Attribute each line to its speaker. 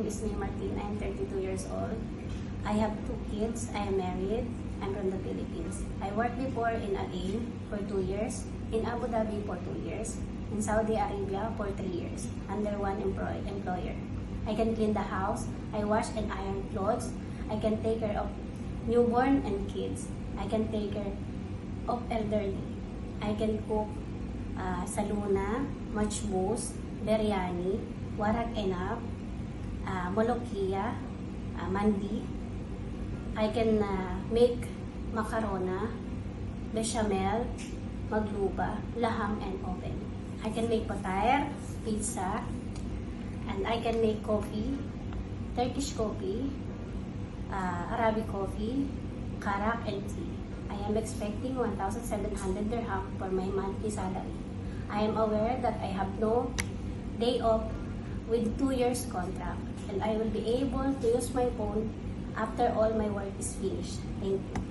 Speaker 1: My name is May Martin. I am 32 years old. I have 2 kids. I am married. I'm from the Philippines. I worked before in Al-Ain for 2 years, in Abu Dhabi for 2 years, in Saudi Arabia for 3 years, under one employer. I can clean the house. I wash and iron clothes. I can take care of newborn and kids. I can take care of elderly. I can cook saluna, majbous, biryani, warak enap, molokia, mandi. I can make macarona, bechamel, magluba, laham, and oven. I can make potayer, pizza, and I can make coffee, Turkish coffee, Arabic coffee, karak, and tea. I am expecting 1,700 dirham for my monthly salary. I am aware that I have no day off with 2 years contract, and I will be able to use my phone after all my work is finished. Thank you.